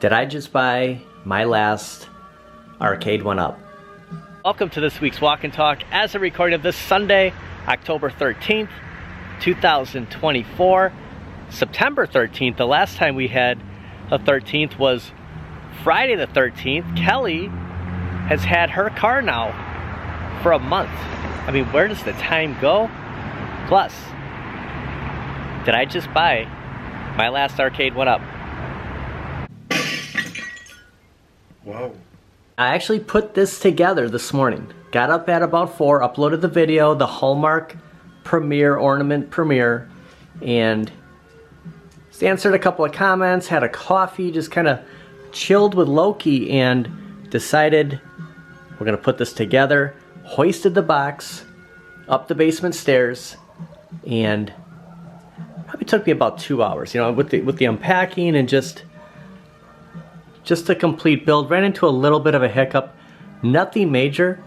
Did I just buy my last Arcade1up? Welcome to this week's Walk and Talk as a recording of this Sunday, October 13th, 2024. September 13th, the last time we had a 13th was Friday the 13th. Kelly has had her car now for a month. I mean, where does the time go? Plus, did I just buy my last Arcade1up? Whoa. I actually put this together this morning. Got up at about 4, uploaded the video, the Hallmark premiere, ornament premiere, and just answered a couple of comments, had a coffee, just kind of chilled with Loki, and decided we're gonna put this together. Hoisted the box up the basement stairs, and probably took me about 2 hours, you know, with the unpacking and just a complete build. Ran into a little bit of a hiccup, nothing major,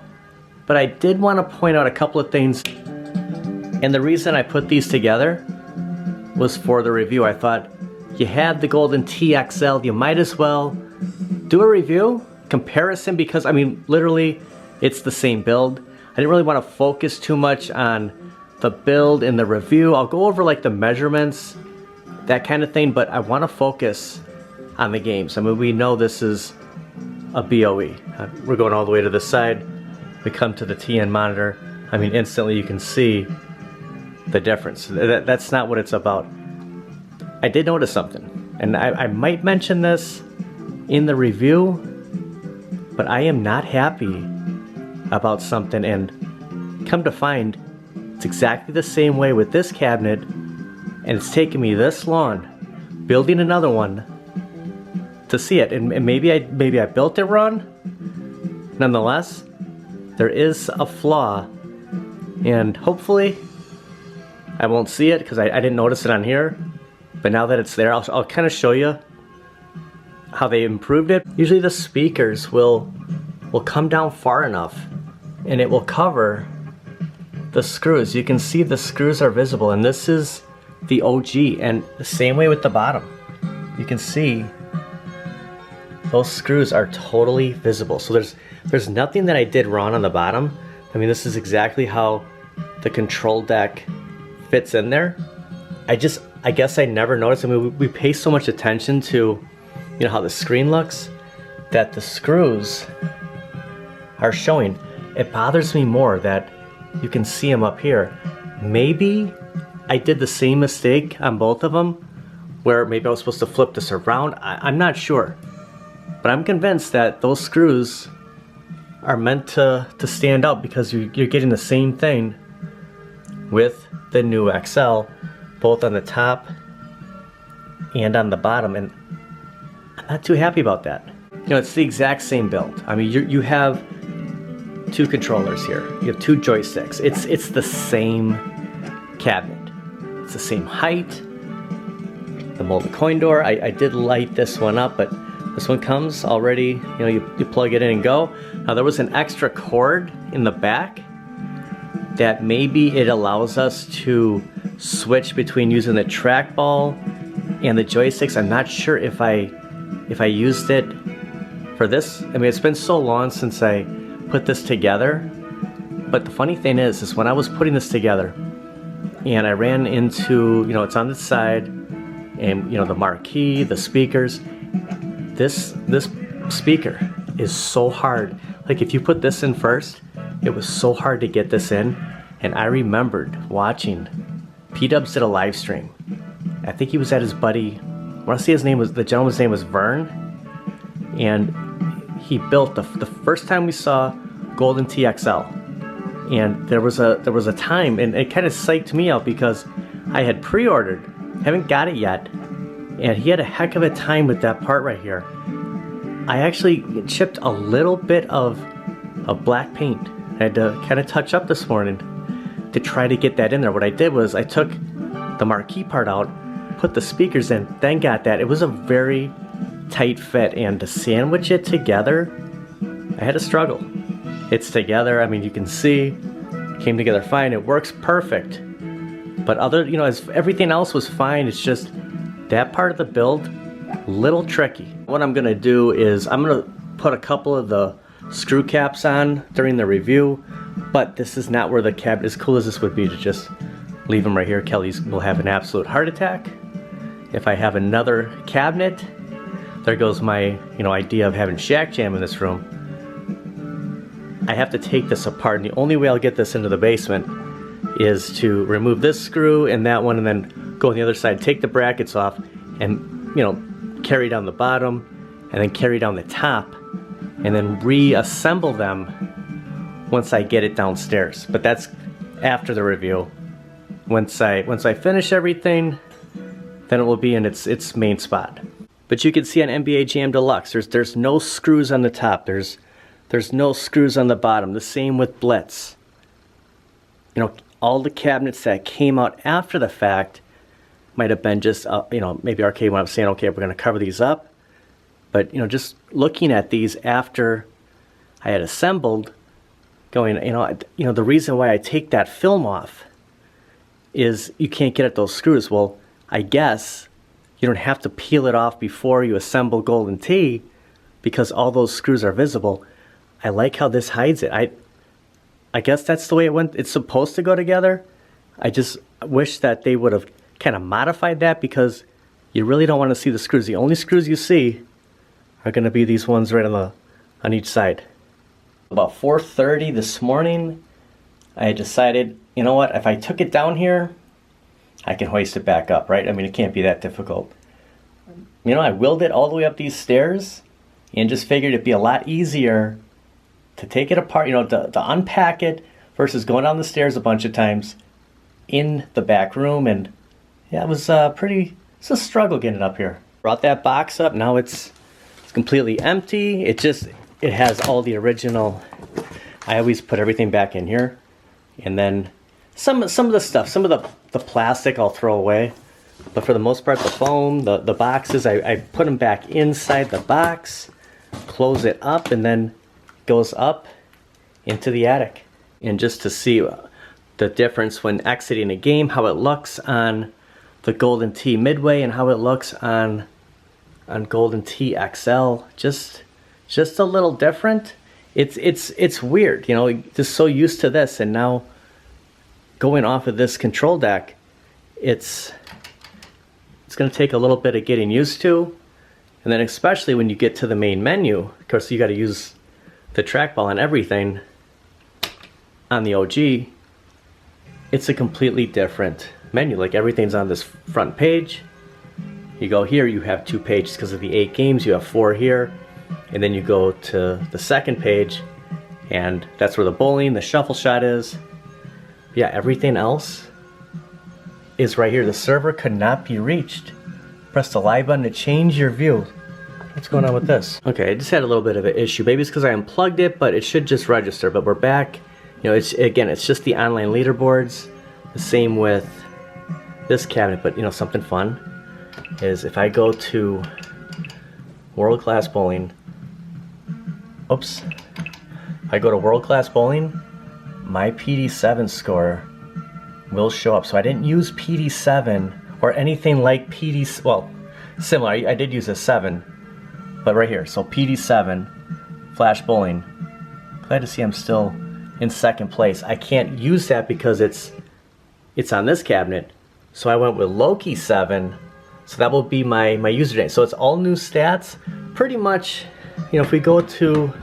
but I did want to point out a couple of things. And the reason I put these together was for the review. I thought, you had the golden TXL, you might as well do a review comparison, because I mean, literally it's the same build. I didn't really want to focus too much on the build in the review. I'll go over like the measurements, that kind of thing, but I want to focus on the games. I mean, we know this is a BOE. We're going all the way to the side. We come to the TN monitor. I mean, instantly you can see the difference. That's not what it's about. I did notice something, and I might mention this in the review, but I am not happy about something, and come to find it's exactly the same way with this cabinet, and it's taken me this long building another one to see it, and maybe I built it wrong. Nonetheless, there is a flaw, and hopefully I won't see it because I didn't notice it on here, but now that it's there, I'll kind of show you how they improved it. Usually the speakers will come down far enough and it will cover the screws. You can see the screws are visible, and this is the OG, and the same way with the bottom. You can see those screws are totally visible. So there's nothing that I did wrong on the bottom. I mean, this is exactly how the control deck fits in there. I guess I never noticed. I mean, we pay so much attention to, you know, how the screen looks, that the screws are showing. It bothers me more that you can see them up here. Maybe I did the same mistake on both of them, where maybe I was supposed to flip this around. I'm not sure. But I'm convinced that those screws are meant to stand out, because you're getting the same thing with the new XL, both on the top and on the bottom, and I'm not too happy about that. You know, it's the exact same build. I mean, you have two controllers here. You have two joysticks. It's the same cabinet. It's the same height. The molded coin door. I did light this one up, but this one comes already, you know, you plug it in and go. Now there was an extra cord in the back that maybe it allows us to switch between using the trackball and the joysticks. I'm not sure if I used it for this. I mean, it's been so long since I put this together. But the funny thing is when I was putting this together and I ran into, you know, it's on the side, and you know, the marquee, the speakers. This speaker is so hard. Like, if you put this in first, it was so hard to get this in. And I remembered watching, P-Dubs did a live stream. I think he was at his buddy, I want to say the gentleman's name was Vern. And he built the first time we saw golden TXL. And there was a time, and it kind of psyched me out because I had pre-ordered, haven't got it yet. And he had a heck of a time with that part right here. I actually chipped a little bit of black paint. I had to kind of touch up this morning to try to get that in there. What I did was I took the marquee part out, put the speakers in, then got that. It was a very tight fit, and to sandwich it together, I had to struggle. It's together. I mean, you can see, it came together fine. It works perfect. But as everything else was fine, it's just that part of the build, little tricky. What I'm gonna do is I'm gonna put a couple of the screw caps on during the review, but this is not where the cabinet, as cool as this would be to just leave them right here, Kelly will have an absolute heart attack. If I have another cabinet, there goes my idea of having Shack Jam in this room. I have to take this apart, and the only way I'll get this into the basement is to remove this screw and that one, and then go on the other side, take the brackets off, and carry down the bottom, and then carry down the top, and then reassemble them once I get it downstairs. But that's after the review. Once I finish everything, then it will be in its main spot. But you can see on NBA Jam Deluxe, there's no screws on the top. There's no screws on the bottom. The same with Blitz. All the cabinets that came out after the fact might have been just, maybe Arcade1up saying, okay, we're going to cover these up. But, just looking at these after I had assembled, going, the reason why I take that film off is you can't get at those screws. Well, I guess you don't have to peel it off before you assemble Golden Tee because all those screws are visible. I like how this hides it. I guess that's the way it went. It's supposed to go together. I just wish that they would have kind of modified that because you really don't want to see the screws. The only screws you see are going to be these ones right on each side. About 4:30 this morning, I decided, you know what, if I took it down here, I can hoist it back up, right? I mean, it can't be that difficult. I wheeled it all the way up these stairs and just figured it'd be a lot easier to take it apart, to unpack it versus going down the stairs a bunch of times in the back room. And yeah, it was it's a struggle getting it up here. Brought that box up, now it's completely empty. It has all the original, I always put everything back in here. And then some of the stuff, some of the plastic I'll throw away. But for the most part, the foam, the boxes, I put them back inside the box, close it up, and then goes up into the attic. And just to see the difference when exiting a game, how it looks on the Golden Tee Midway and how it looks on Golden Tee XL, just a little different. It's weird, just so used to this, and now going off of this control deck, it's going to take a little bit of getting used to. And then especially when you get to the main menu, of course you got to use the trackball on everything. On the OG, it's a completely different menu. Like everything's on this front page. You go here, you have 2 pages because of the 8 games. You have 4 here, and then you go to the second page, and that's where the bowling, the shuffle shot is. Yeah, everything else is right here. The server could not be reached. Press the live button to change your view. What's going on with this? Okay, I just had a little bit of an issue. Maybe it's because I unplugged it, but it should just register. But we're back. It's just the online leaderboards. The same with this cabinet, but something fun is if I go to World Class Bowling. Oops. If I go to World Class Bowling, my PD7 score will show up. So I didn't use PD7 or anything like PD, well, similar. I did use a 7, but right here. So PD7, Flash Bowling. Glad to see I'm still in second place. I can't use that because it's on this cabinet. So I went with Loki 7. So that will be my username. So it's all new stats. Pretty much, if we go to,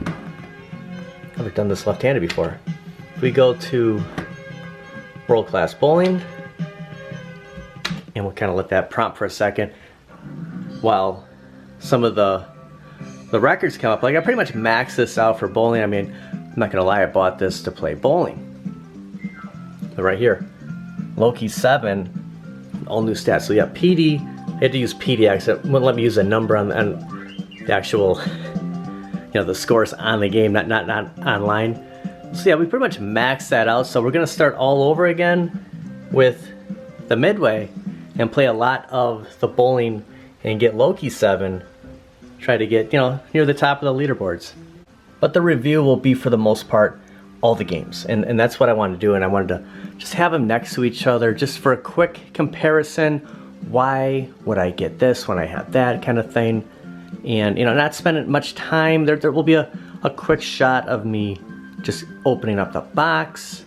I've never done this left-handed before. If we go to World Class Bowling, and we'll kind of let that prompt for a second while some of the records come up. Like I pretty much maxed this out for bowling. I mean, I'm not gonna lie, I bought this to play bowling. But right here, Loki 7, all new stats. So yeah, PD, I had to use PDX. It wouldn't let me use a number on the actual, the scores on the game, not online. So yeah, we pretty much maxed that out. So we're gonna start all over again with the Midway and play a lot of the bowling and get Loki 7. Try to get, near the top of the leaderboards. But the review will be, for the most part, all the games. And that's what I wanted to do. And I wanted to just have them next to each other just for a quick comparison. Why would I get this when I have that kind of thing? and not spending much time. There will be a quick shot of me just opening up the box,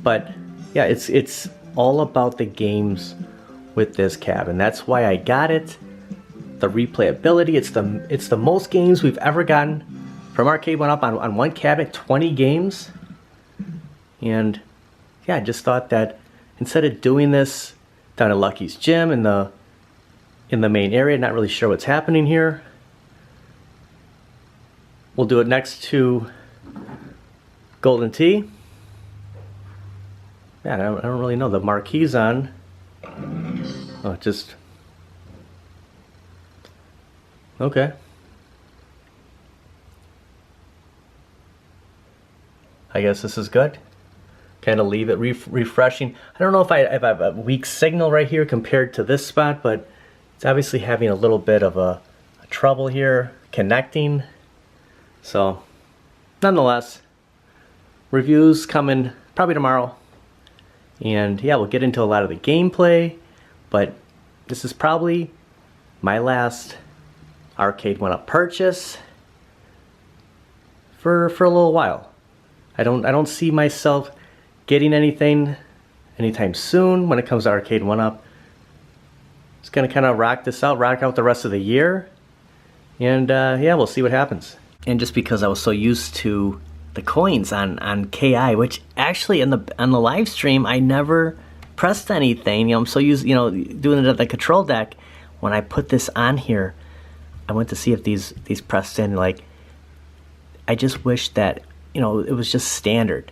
but yeah, it's all about the games with this cabin. That's why I got it. The replayability, it's the most games we've ever gotten from Arcade1up on one cabinet, 20 games. And yeah, I just thought that instead of doing this down at Lucky's Gym in the main area, not really sure what's happening here, we'll do it next to Golden Tee. Yeah, I don't really know. The marquee's on. Oh, just... okay. I guess this is good. Kind of leave it refreshing. I don't know if I have a weak signal right here compared to this spot, but it's obviously having a little bit of a trouble here connecting. So, nonetheless, reviews coming probably tomorrow. And yeah, we'll get into a lot of the gameplay, but this is probably my last Arcade1up purchase for a little while. I don't see myself getting anything anytime soon when it comes to Arcade1up. Just gonna kind of rock out the rest of the year, and yeah, we'll see what happens. And just because I was so used to the coins on KI, which actually on the live stream I never pressed anything. I'm so used, doing it at the control deck. When I put this on here, I went to see if these pressed in. Like, I just wish that it was just standard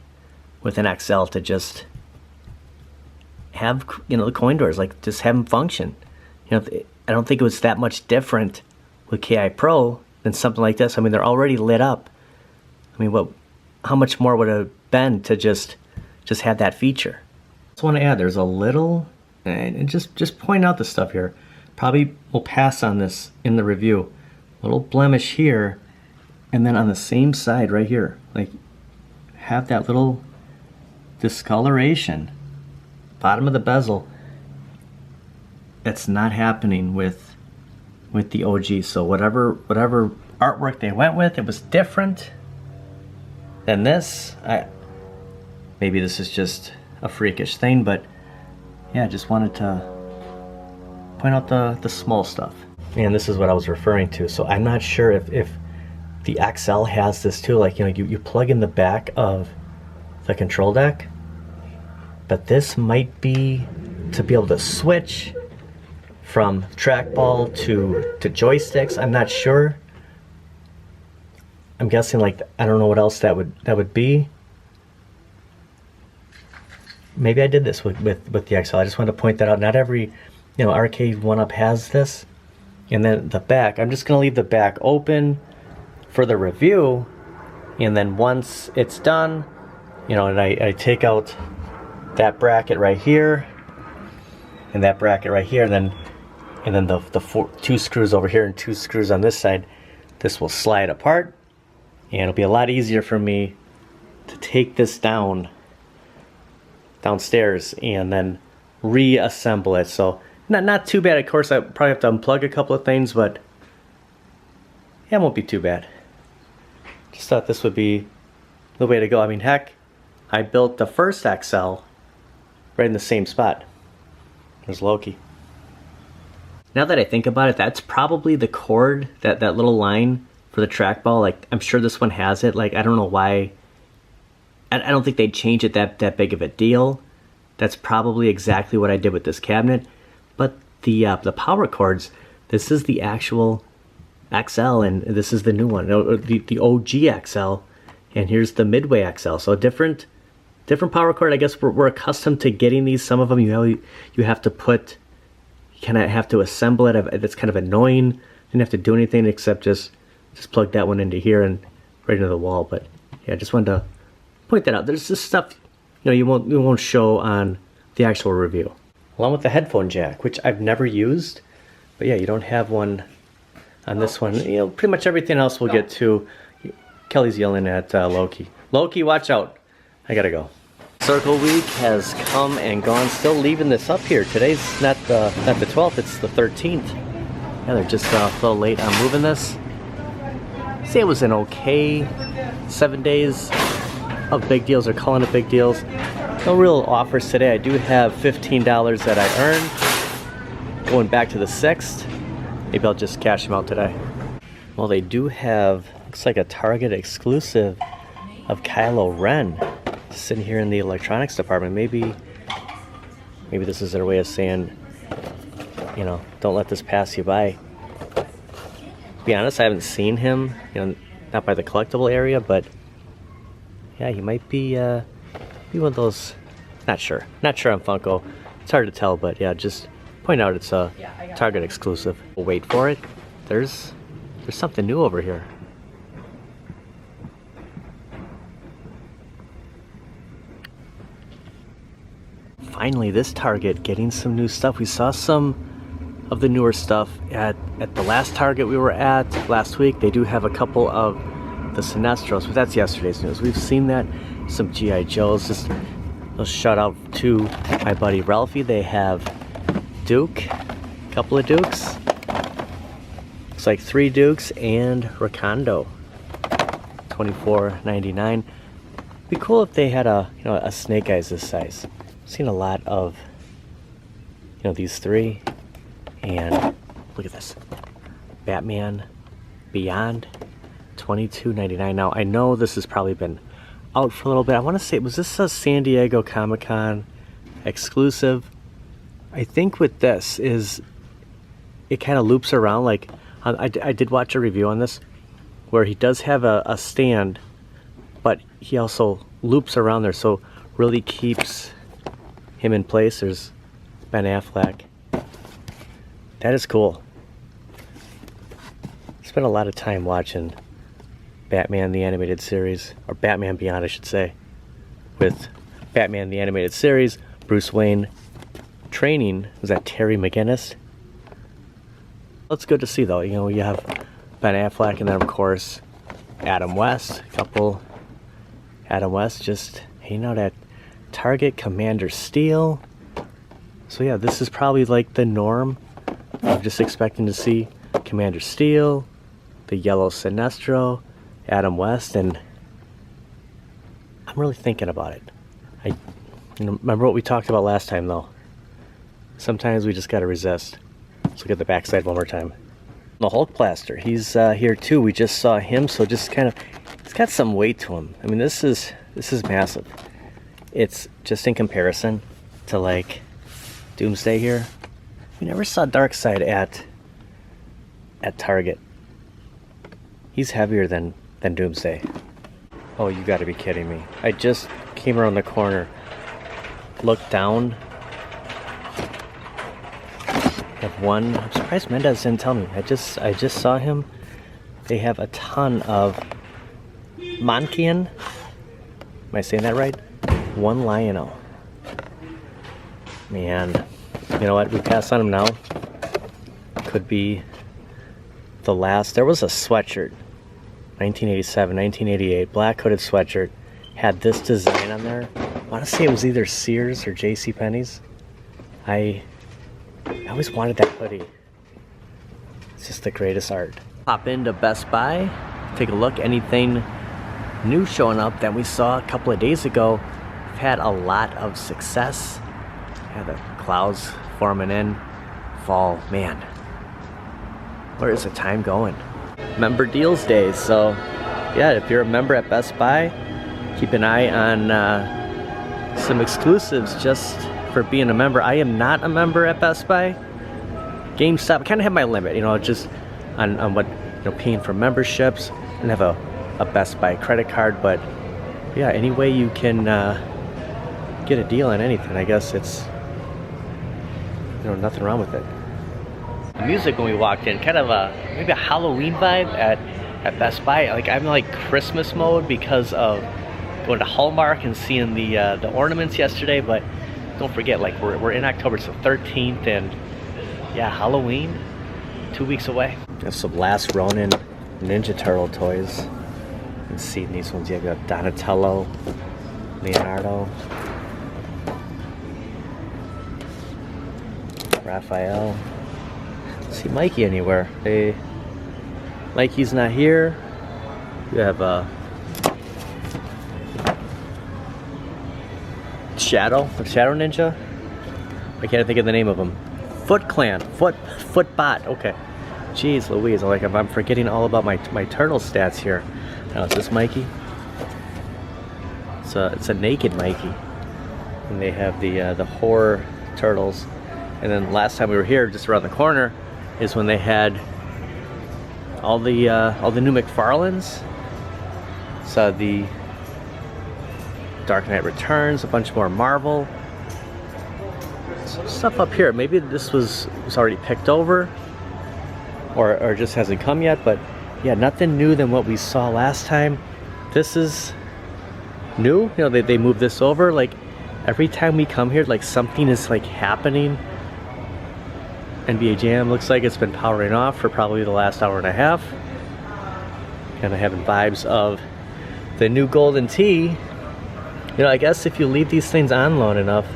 with an XL to just have the coin doors, like just have them function. I don't think it was that much different with KI Pro than something like this. I mean, they're already lit up. I mean, how much more would it have been to just have that feature? I just want to add, there's a little, and just point out the stuff here. Probably will pass on this in the review. Little blemish here, and then on the same side right here, like have that little discoloration, bottom of the bezel. That's not happening with the OG. So whatever artwork they went with, it was different than this. Maybe this is just a freakish thing, but yeah, I just wanted to point out the small stuff. And this is what I was referring to. So I'm not sure if the XL has this too. Like, you plug in the back of the control deck, but this might be to be able to switch from trackball to joysticks. I'm not sure. I'm guessing, like, I don't know what else that would be. Maybe I did this with the XL. I just wanted to point that out. Not every Arcade1up has this. And then the back, I'm just gonna leave the back open for the review, and then once it's done, and I take out that bracket right here and that bracket right here, and then the two screws over here and two screws on this side, this will slide apart, and it'll be a lot easier for me to take this downstairs and then reassemble it. So not too bad. Of course, I probably have to unplug a couple of things, but yeah, it won't be too bad. Just thought this would be the way to go. I mean, heck, I built the first XL right in the same spot. There's Loki. Now that I think about it, that's probably the cord, that little line for the trackball. Like, I'm sure this one has it. Like, I don't know why. I don't think they'd change it that big of a deal. That's probably exactly what I did with this cabinet. But the power cords, this is the actual XL, and this is the new one, the OG XL, and here's the Midway XL. So different power cord. I guess we're accustomed to getting these. Some of them you have to kind of have to assemble it. It's kind of annoying. Didn't have to do anything except just plug that one into here and right into the wall. But yeah, I just wanted to point that out. There's this stuff you won't show on the actual review, along with the headphone jack, which I've never used. But yeah, you don't have one on this one. Pretty much everything else we'll get to. Kelly's yelling at Loki. Loki, watch out. I gotta go. Circle week has come and gone. Still leaving this up here. Today's not the 12th, it's the 13th. Yeah, they're just a little late on moving this. Say it was an okay 7 days of big deals, or calling it big deals. No real offers today. I do have $15 that I earned going back to the 6th. Maybe I'll just cash them out today. Well, they do have, looks like a Target exclusive of Kylo Ren sitting here in the electronics department. Maybe this is their way of saying, you know, don't let this pass you by. To be honest, I haven't seen him, you know, not by the collectible area, but yeah, he might be one of those. Not sure on Funko. It's hard to tell, but yeah, just point out it's a Target exclusive. We'll wait for it. There's something new over here. Finally, this Target getting some new stuff. We saw some of the newer stuff at the last Target we were at last week. They do have a couple of the Sinestros, but that's yesterday's news. We've seen that. Some G.I. Joes. Just a shout out to my buddy Ralphie. They have Duke, a couple of Dukes. Looks like 3 Dukes and Rakondo. $24.99. Be cool if they had a Snake Eyes this size. Seen a lot of these 3, and look at this, Batman Beyond, $22.99. Now I know this has probably been out for a little bit. I want to say, was this a San Diego Comic-Con exclusive? I think with this is it kind of loops around. Like I did watch a review on this where he does have a stand, but he also loops around there, so really keeps him in place. There's Ben Affleck. That is cool. Spent a lot of time watching Batman the Animated Series, or Batman Beyond I should say, with Batman the Animated Series, Bruce Wayne training, was that Terry McGinnis? That's good to see though. You know, you have Ben Affleck, and then of course Adam West, Adam West just hanging out at Target. Commander Steel. So yeah, this is probably like the norm. I'm just expecting to see Commander Steel, the yellow Sinestro, Adam West, and I'm really thinking about it. Remember what we talked about last time though. Sometimes we just gotta resist. Let's look at the backside one more time. The Hulk Blaster, he's here too. We just saw him, so just kind of, it's got some weight to him. I mean, this is massive. It's just in comparison to like Doomsday here. We never saw Darkseid at Target. He's heavier than Doomsday. Oh, you gotta be kidding me. I just came around the corner, looked down. Have one. I'm surprised Mendez didn't tell me. I just saw him. They have a ton of Mankian. Am I saying that right? One Lion-O. Man, you know what? We pass on him now. Could be the last. There was a sweatshirt, 1987, 1988, black hooded sweatshirt. Had this design on there. I want to say it was either Sears or JCPenney's. I always wanted that hoodie. It's just the greatest art. Pop into Best Buy, take a look. Anything new showing up that we saw a couple of days ago. We've had a lot of success. Yeah, the clouds forming in. Fall, man. Where is the time going? Member Deals Day. So yeah, if you're a member at Best Buy, keep an eye on some exclusives just for being a member. I am not a member at Best Buy. GameStop, I kind of have my limit, you know, just on what, you know, paying for memberships. I don't have a Best Buy credit card, but yeah, any way you can get a deal on anything, I guess it's, you know, nothing wrong with it. The music when we walked in, kind of maybe a Halloween vibe at Best Buy. Like I'm like Christmas mode because of going to Hallmark and seeing the ornaments yesterday, but don't forget, like we're in October, it's the 13th, and yeah, Halloween, 2 weeks away. There's some Last Ronin Ninja Turtle toys. You can see in these ones, you have got Donatello, Leonardo, Raphael. See Mikey anywhere. Mikey's not here. You have Shadow Ninja. I can't think of the name of him. Foot Bot. Okay. Jeez Louise, I'm forgetting all about my turtle stats here. Now, is this Mikey? It's a naked Mikey. And they have the horror turtles. And then last time we were here, just around the corner, is when they had all the new McFarlanes. Saw the Dark Knight Returns, a bunch more Marvel. Some stuff up here. Maybe this was already picked over, or just hasn't come yet. But yeah, nothing new than what we saw last time. This is new. You know, they moved this over. Like every time we come here, like something is like happening. NBA Jam looks like it's been powering off for probably the last hour and a half. Kind of having vibes of the new Golden Tee. You know, I guess if you leave these things on long enough.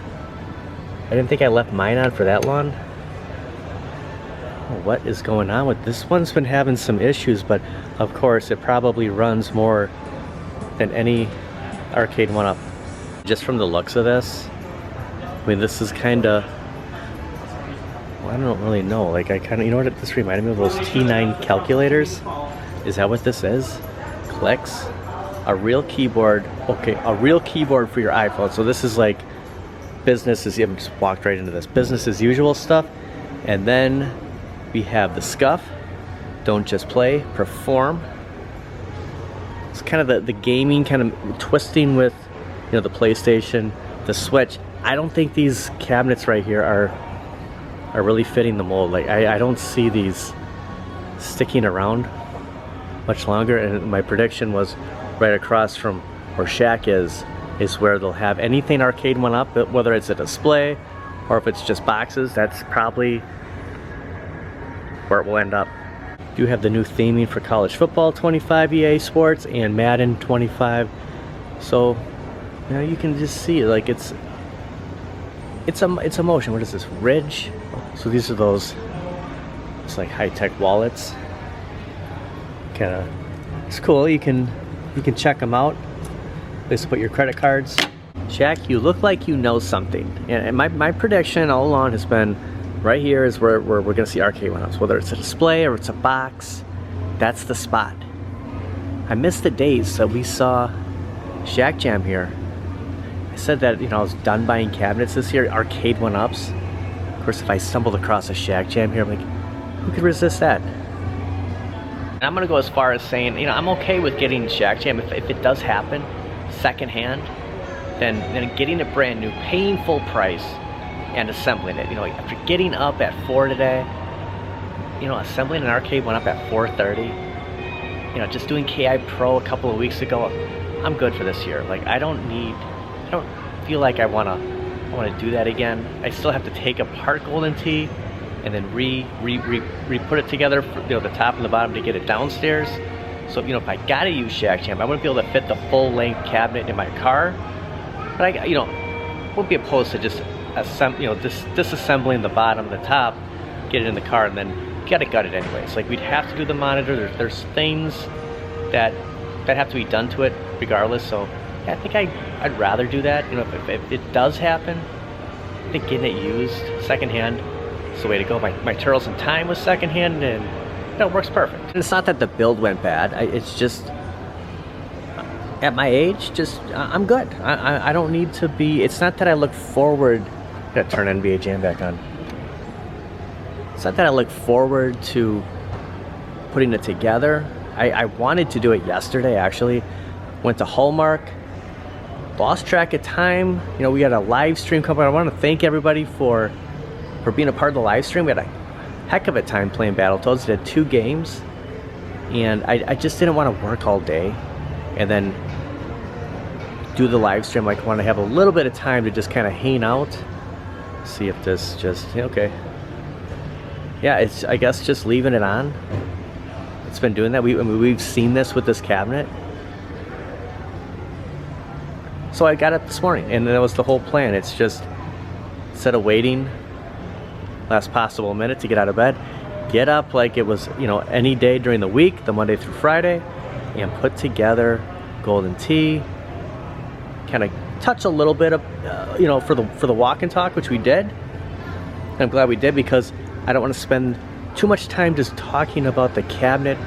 I didn't think I left mine on for that long. Oh, what is going on with this one's been having some issues, but of course it probably runs more than any Arcade1up. Just from the looks of this, I mean, this is kind of, well, I don't really know. Like, I kind of, you know what this reminded me of? Those T9 calculators. Is that what this is? Clicks. A real keyboard. Okay, a real keyboard for your iPhone. So this is like business as, I just walked right into this. Business as usual stuff. And then we have the scuff. Don't just play, perform. It's kind of the gaming, kind of twisting with, you know, the PlayStation, the Switch. I don't think these cabinets right here are really fitting the mold. Like I don't see these sticking around much longer. And my prediction was right across from where Shaq is where they'll have anything Arcade1up, whether it's a display or if it's just boxes. That's probably where it will end up. You have the new theming for college football 25 EA Sports and Madden 25. So, you know, you can just see like it's a motion. What is this? Ridge. So these are those. It's like high-tech wallets. Kind of. It's cool. You can check them out. Let's put your credit cards. Shaq, you look like you know something. And my prediction all along has been right here is where we're going to see Arcade1ups. Whether it's a display or it's a box, that's the spot. I miss the days that we saw Shaq Jam here. I said that, you know, I was done buying cabinets this year, Arcade1ups. Of course, if I stumbled across a Shaq Jam here, I'm like, who could resist that? And I'm going to go as far as saying, you know, I'm okay with getting Shaq Jam if it does happen secondhand, then getting it brand new, paying full price, and assembling it. You know, after getting up at 4 today, you know, assembling an Arcade1up at 4:30, you know, just doing KI Pro a couple of weeks ago, I'm good for this year. Like, I don't feel like I want to do that again. I still have to take apart Golden Tee and then re-put it together, for, you know, the top and the bottom to get it downstairs. So, you know, if I gotta use Shaq Jam, I wouldn't be able to fit the full-length cabinet in my car. But I, you know, wouldn't be opposed to just disassembling the bottom and the top, get it in the car, and then gotta gut it anyways. Like, we'd have to do the monitor. There's things that have to be done to it regardless. So yeah, I think I'd rather do that. You know, if it does happen, I think getting it used secondhand is the way to go. My Turtles in Time was secondhand, and you know, it works perfect. And it's not that the build went bad. It's just at my age, I'm good. I don't need to be. It's not that I look forward. Gotta turn NBA Jam back on. It's not that I look forward to putting it together. I wanted to do it yesterday, actually. Went to Hallmark, lost track of time. You know, we had a live stream coming. I want to thank everybody for being a part of the live stream. We had a heck of a time playing Battletoads. Did 2 games, and I just didn't want to work all day and then do the live stream. Like, I want to have a little bit of time to just kind of hang out, see if this just, okay. Yeah, it's, I guess, just leaving it on. It's been doing that. We've seen this with this cabinet. So I got up this morning, and that was the whole plan. It's just, instead of waiting last possible minute to get out of bed, get up like it was, you know, any day during the week, the Monday through Friday, and put together Golden Tee, kind of touch a little bit of, you know, for the walk and talk, which we did. And I'm glad we did, because I don't want to spend too much time just talking about the cabinet.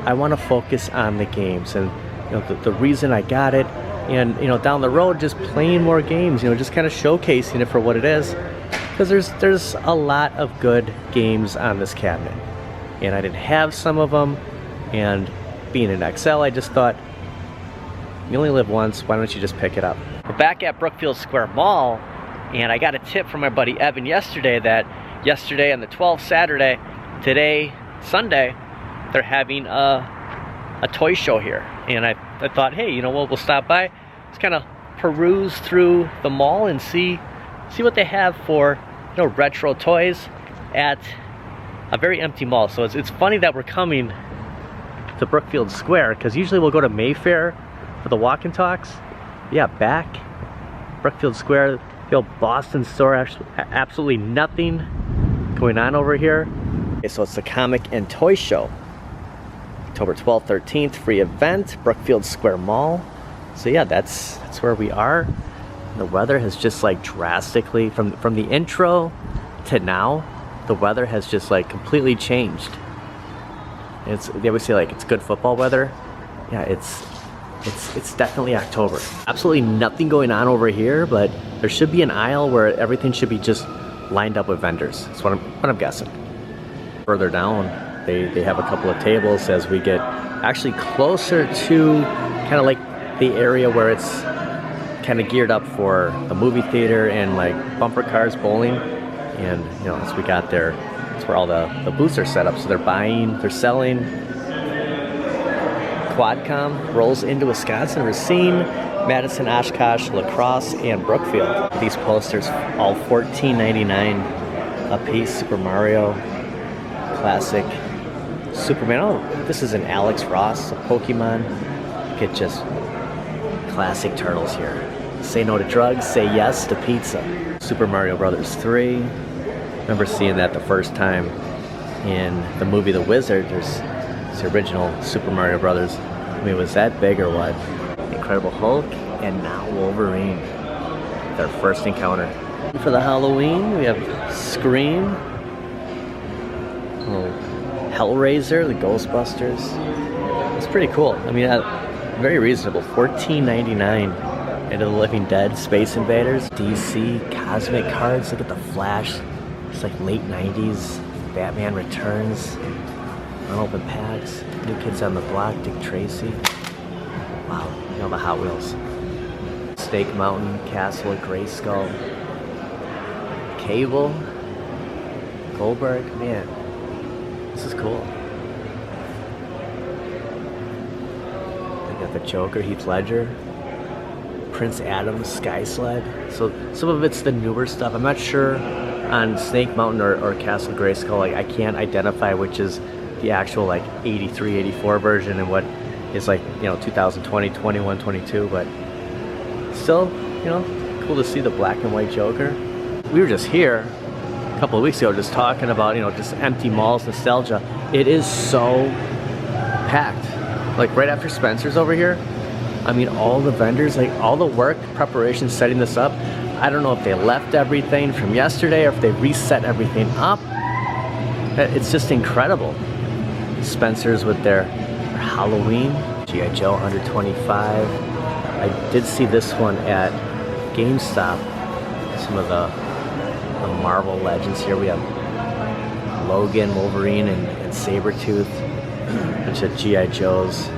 I want to focus on the games and, you know, the reason I got it, and, you know, down the road just playing more games, you know, just kind of showcasing it for what it is, because there's a lot of good games on this cabinet, and I didn't have some of them, and being an XL, I just thought, you only live once, why don't you just pick it up? We're back at Brookfield Square Mall, and I got a tip from my buddy Evan yesterday that yesterday on the 12th, Saturday, today, Sunday, they're having a toy show here. And I thought, hey, you know what, we'll stop by, just kind of peruse through the mall and see what they have for, you know, retro toys at a very empty mall. So it's funny that we're coming to Brookfield Square, because usually we'll go to Mayfair for the walk and talks. Yeah, back Brookfield Square, the old Boston store, actually absolutely nothing going on over here. Okay, so it's the Comic and Toy Show, October 12th, 13th, free event, Brookfield Square Mall. So yeah, that's where we are. The weather has just like drastically, from the intro to now, the weather has just like completely changed. They always say like it's good football weather. Yeah, it's definitely October. Absolutely nothing going on over here, but there should be an aisle where everything should be just lined up with vendors. That's what I'm guessing. Further down, they have a couple of tables as we get actually closer to kind of like the area where it's kind of geared up for the movie theater and like bumper cars, bowling. And, you know, as we got there, that's where all the booths are set up. So they're buying, they're selling. Quadcom rolls into Wisconsin, Racine, Madison, Oshkosh, La Crosse, and Brookfield. These posters, all $14.99 a piece. Super Mario, classic Superman. Oh, this is an Alex Ross, a Pokemon. Get just classic turtles here. Say no to drugs, say yes to pizza. Super Mario Brothers 3. Remember seeing that the first time in the movie The Wizard. There's the original Super Mario Brothers. I mean, was that big or what? Incredible Hulk, and now Wolverine. Their first encounter. For the Halloween, we have Scream, Hellraiser, the Ghostbusters. It's pretty cool. I mean, very reasonable. $14.99. Into the Living Dead, Space Invaders, DC, Cosmic cards. Look at the Flash. It's like late 90s. Batman Returns. Unopened packs. New Kids on the Block, Dick Tracy. Wow, you know, the Hot Wheels. Snake Mountain, Castle of Grayskull. Cable. Goldberg, man. This is cool. They got the Joker, Heath Ledger. Prince Adam's Sky Sled. So some of it's the newer stuff. I'm not sure on Snake Mountain or Castle Grayskull. Like, I can't identify which is the actual like 83, 84 version and what is like, you know, 2020, 21, 22. But still, you know, cool to see the black and white Joker. We were just here a couple of weeks ago just talking about, you know, just empty malls, nostalgia. It is so packed. Like right after Spencer's over here, I mean, all the vendors, like all the work, preparation, setting this up. I don't know if they left everything from yesterday or if they reset everything up. It's just incredible. Spencer's with their Halloween, G.I. Joe 125. I did see this one at GameStop. Some of the Marvel legends here. We have Logan, Wolverine, and Sabretooth. A bunch of G.I. Joes.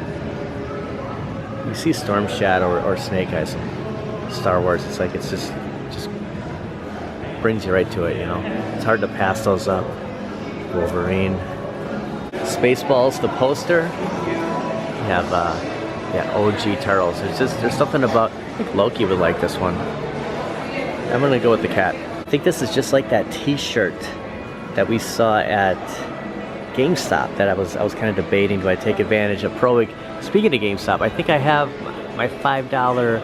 You see Storm Shadow or Snake Eyes in Star Wars, it's like it's just brings you right to it, you know. It's hard to pass those up. Wolverine. Spaceballs, the poster. You have yeah, OG Turtles. There's something about, I think Loki would like this one. I'm gonna go with the cat. I think this is just like that t-shirt that we saw at GameStop that I was kind of debating, do I take advantage of Pro Week? Speaking of GameStop, I think I have my $5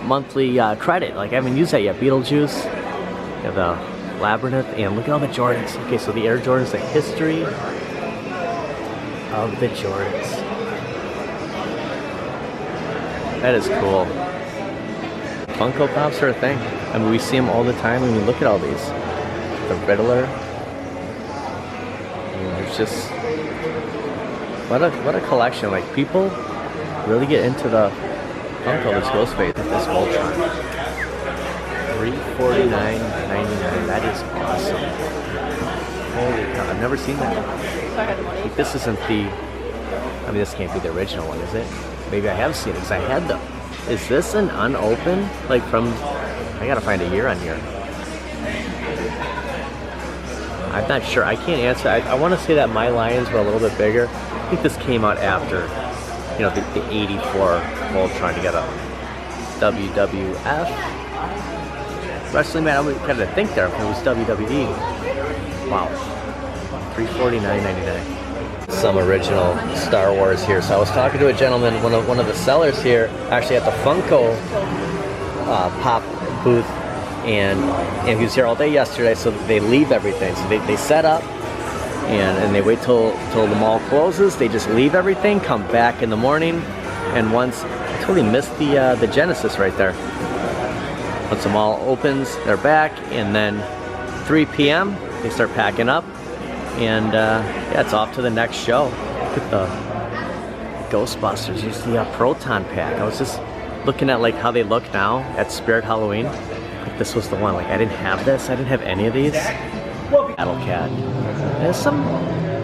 monthly credit. Like, I haven't used that yet. Beetlejuice. You have the Labyrinth, and look at all the Jordans. Okay, so the Air Jordans, the history of the Jordans. That is cool. Funko Pops are a thing. I mean, we see them all the time. I mean, look at all these. The Riddler. I mean, there's just what a collection. Like, people really get into the Funko. This Ghostface, this Voltron. $349.99. That is awesome. Holy cow! I've never seen that. Like, this isn't the. I mean, this can't be the original one, is it? Maybe I have seen it because I had them. Is this an unopened? Like from, I gotta find a year on here. I'm not sure. I can't answer. I want to say that my Lions were a little bit bigger. I think this came out after, you know, the 84 Voltron. You got a WWF Wrestling Man. I kind of think there if it was WWE. Wow, $349.99. Some original Star Wars here. So I was talking to a gentleman, one of the sellers here, actually at the Funko Pop booth, and he was here all day yesterday. So they leave everything. So they set up and they wait till the mall closes. They just leave everything, come back in the morning, and once I totally missed the Genesis right there. Once the mall opens, they're back, and then 3 p.m. they start packing up. And yeah, it's off to the next show. Look at the Ghostbusters. Here's the Proton Pack. I was just looking at like how they look now at Spirit Halloween. Like, this was the one. Like, I didn't have this. I didn't have any of these. Battle Cat. There's some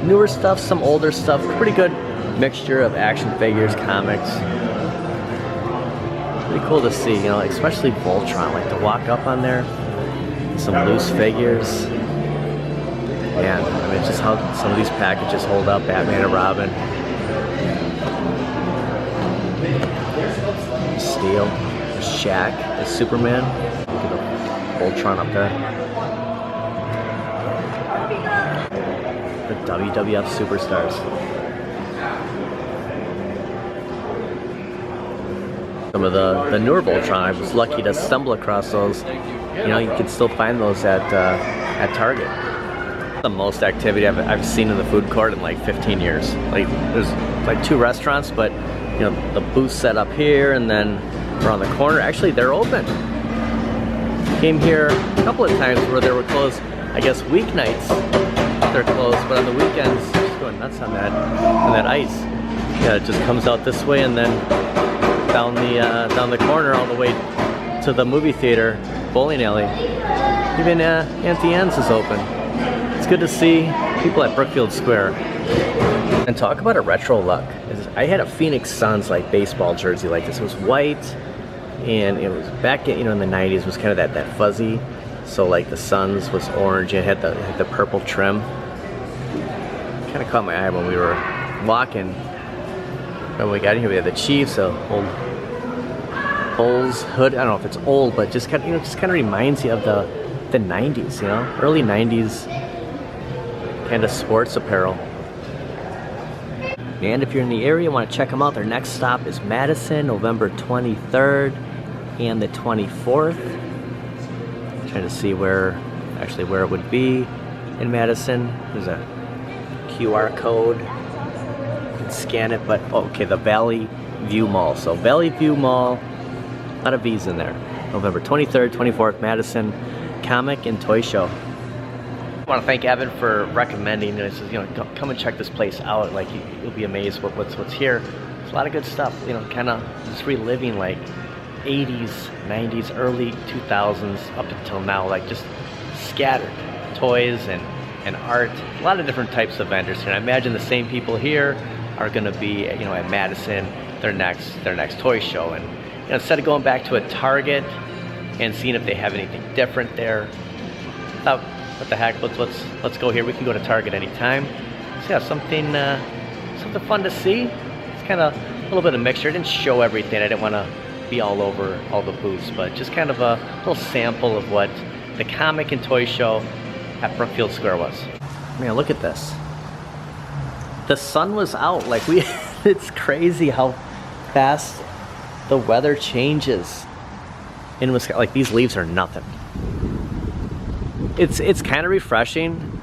newer stuff, some older stuff. Pretty good mixture of action figures, comics. Pretty cool to see, you know, especially Voltron. Like, to walk up on there. Some loose figures. Yeah, I mean, just how some of these packages hold up. Batman and Robin. Steel. Shaq. The Superman. Look at the Voltron up there. The WWF Superstars. Some of the newer Voltron, I was lucky to stumble across those. You know, you can still find those at Target. The most activity I've seen in the food court in like 15 years. Like, there's like 2 restaurants, but you know, the booth set up here and then around the corner. Actually, they're open. Came here a couple of times where they were closed. I guess weeknights they're closed, but on the weekends, just going nuts on that ice. Yeah, it just comes out this way and then down the corner all the way to the movie theater, bowling alley. Even Auntie Anne's is open. It's good to see people at Brookfield Square. And talk about a retro look. I had a Phoenix Suns like baseball jersey like this. It was white, and it was back in, you know, in the 90s. It was kind of that fuzzy. So like the Suns was orange and it had the purple trim. Kind of caught my eye when we were walking. When we got in here, we had the Chiefs, a old Bulls hood. I don't know if it's old, but just kind of, you know, just kind of reminds you of the 90s, you know, early 90s kind of sports apparel. And if you're in the area, want to check them out, their next stop is Madison, November 23rd and the 24th. Trying to see where it would be in Madison. There's a QR code. You can scan it, but okay, the Valley View Mall. So Valley View Mall, a lot of V's in there. November 23rd, 24th, Madison, Comic and Toy Show. I want to thank Evan for recommending this. You know, come and check this place out. Like, you'll be amazed what's here. There's a lot of good stuff. You know, kind of just reliving like 80s, 90s, early 2000s up until now. Like, just scattered toys and art. A lot of different types of vendors here. And I imagine the same people here are going to be, you know, at Madison, their next toy show. And you know, instead of going back to a Target and seeing if they have anything different there, I thought, what the heck, let's go here. We can go to Target anytime. So yeah, something fun to see. It's kind of a little bit of mixture. I didn't show everything. I didn't want to be all over all the booths, but just kind of a little sample of what the comic and toy show at Brookfield Square was. Man, look at this. The sun was out. Like, it's crazy how fast the weather changes in Wisconsin. Like, these leaves are nothing. it's kind of refreshing,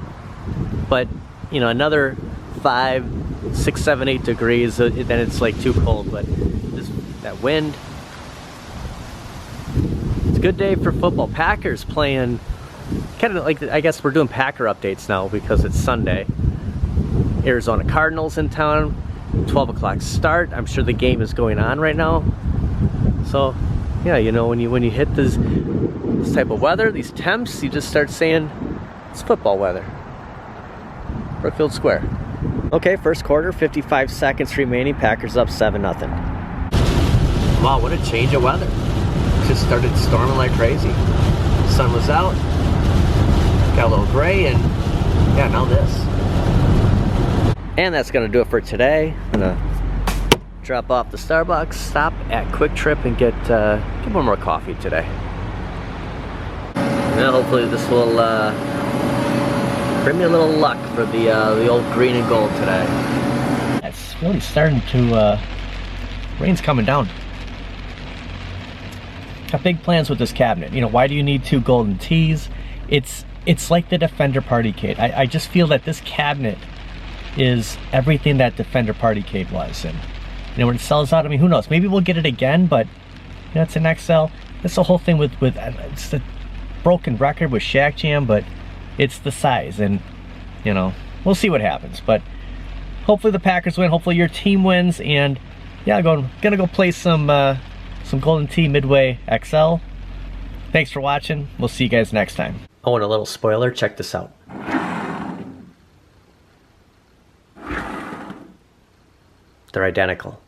but you know, another 5, 6, 7, 8 degrees, then it's like too cold. But that wind. It's a good day for football. Packers playing, kind of like, I guess we're doing Packer updates now because it's Sunday. Arizona Cardinals in town, 12 o'clock start. I'm sure the game is going on right now. So yeah, you know, when you hit this type of weather, these temps, you just start saying it's football weather. Brookfield Square. Okay, first quarter, 55 seconds remaining. Packers up 7-0. Wow, what a change of weather. Just started storming like crazy. Sun was out, got a little gray, and yeah, now this. And that's gonna do it for today. I'm gonna drop off the Starbucks, stop at Quick Trip, and get one more coffee today. And hopefully this will bring me a little luck for the old green and gold today. It's really starting to, rain's coming down. Got big plans with this cabinet. You know, why do you need 2 golden tees? It's like the Defender Party Cade. I just feel that this cabinet is everything that Defender Party Cade was. And you know, when it sells out, I mean, who knows? Maybe we'll get it again, but you know, it's an XL. That's the whole thing with it's the broken record with Shack Jam, but it's the size, and you know, we'll see what happens. But hopefully the Packers win. Hopefully your team wins, and yeah, gonna go play some Golden Tee Midway XL. Thanks for watching. We'll see you guys next time. Oh, and a little spoiler. Check this out. They're identical.